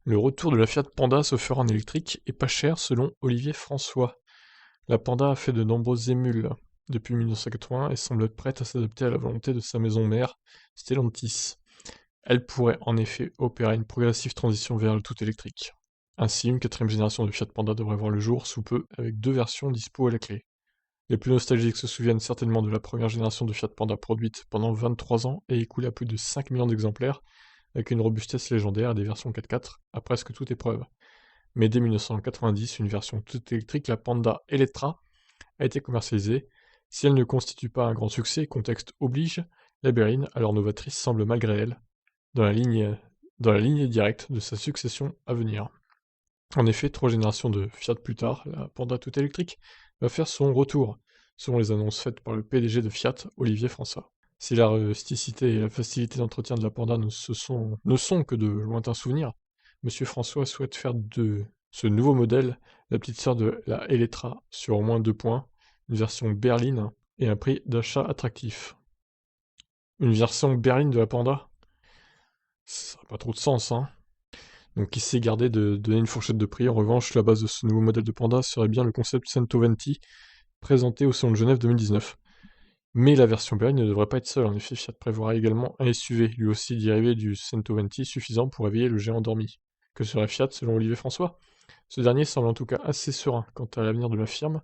Le retour de la Fiat Panda se fera en électrique et pas cher selon Olivier François. La Panda a fait de nombreuses émules depuis 1980 et semble être prête à s'adapter à la volonté de sa maison mère, Stellantis. Elle pourrait en effet opérer une progressive transition vers le tout électrique. Ainsi, une quatrième génération de Fiat Panda devrait voir le jour sous peu avec 2 versions dispo à la clé. Les plus nostalgiques se souviennent certainement de la première génération de Fiat Panda produite pendant 23 ans et écoulée à plus de 5 millions d'exemplaires, avec une robustesse légendaire et des versions 4x4 à presque toute épreuve. Mais dès 1990, une version toute électrique, la Panda Elettra, a été commercialisée. Si elle ne constitue pas un grand succès, contexte oblige, la berline, alors novatrice, semble malgré elle dans la lignée directe de sa succession à venir. En effet, 3 générations de Fiat plus tard, la Panda toute électrique va faire son retour, selon les annonces faites par le PDG de Fiat, Olivier François. Si la rusticité et la facilité d'entretien de la Panda ne sont que de lointains souvenirs, Monsieur François souhaite faire de ce nouveau modèle la petite sœur de la Elettra sur au moins 2 points, une version berline et un prix d'achat attractif. Une version berline de la Panda? Ça n'a pas trop de sens, hein. Donc il s'est gardé de donner une fourchette de prix. En revanche, la base de ce nouveau modèle de Panda serait bien le concept 120 présenté au Salon de Genève 2019. Mais la version berline ne devrait pas être seule, en effet Fiat prévoira également un SUV, lui aussi dérivé du 120 suffisant pour réveiller le géant endormi. Que serait Fiat selon Olivier François? Ce dernier semble en tout cas assez serein quant à l'avenir de la firme,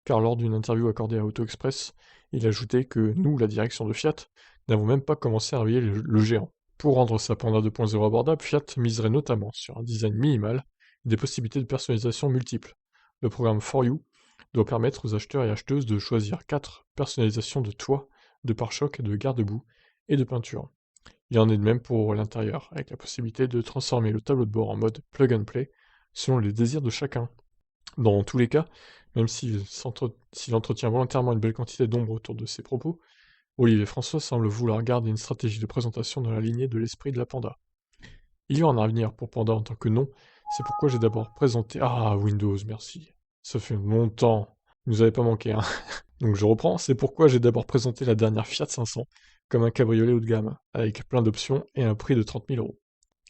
car lors d'une interview accordée à Auto Express, il ajoutait que nous, la direction de Fiat, n'avons même pas commencé à réveiller le géant. Pour rendre sa Panda 2.0 abordable, Fiat miserait notamment sur un design minimal et des possibilités de personnalisation multiples. Le programme For You doit permettre aux acheteurs et acheteuses de choisir 4 personnalisations de toit, de pare-chocs, de garde-boue et de peinture. Il en est de même pour l'intérieur, avec la possibilité de transformer le tableau de bord en mode plug and play selon les désirs de chacun. Dans tous les cas, même s'il entretient volontairement une belle quantité d'ombre autour de ses propos, Olivier François semble vouloir garder une stratégie de présentation dans la lignée de l'esprit de la Panda. Il y aura un avenir pour Panda en tant que nom, c'est pourquoi j'ai d'abord présenté... Ah, Windows, merci. Ça fait longtemps. Vous nous avez pas manqué, hein. Donc je reprends, c'est pourquoi j'ai d'abord présenté la dernière Fiat 500 comme un cabriolet haut de gamme, avec plein d'options et un prix de 30 000 euros.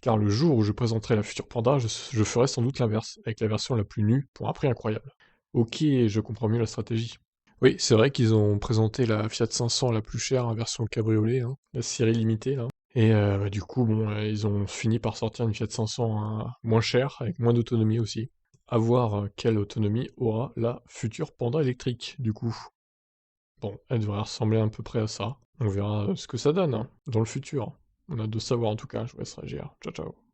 Car le jour où je présenterai la future Panda, je ferai sans doute l'inverse, avec la version la plus nue pour un prix incroyable. Ok, je comprends mieux la stratégie. Oui, c'est vrai qu'ils ont présenté la Fiat 500 la plus chère en version cabriolet, hein, la série limitée là. Et du coup, bon, ils ont fini par sortir une Fiat 500 moins chère, avec moins d'autonomie aussi. À voir quelle autonomie aura la future Panda électrique, du coup. Bon, elle devrait ressembler à peu près à ça. On verra ce que ça donne hein, dans le futur. On a de savoir en tout cas, je vous laisse réagir. Ciao ciao.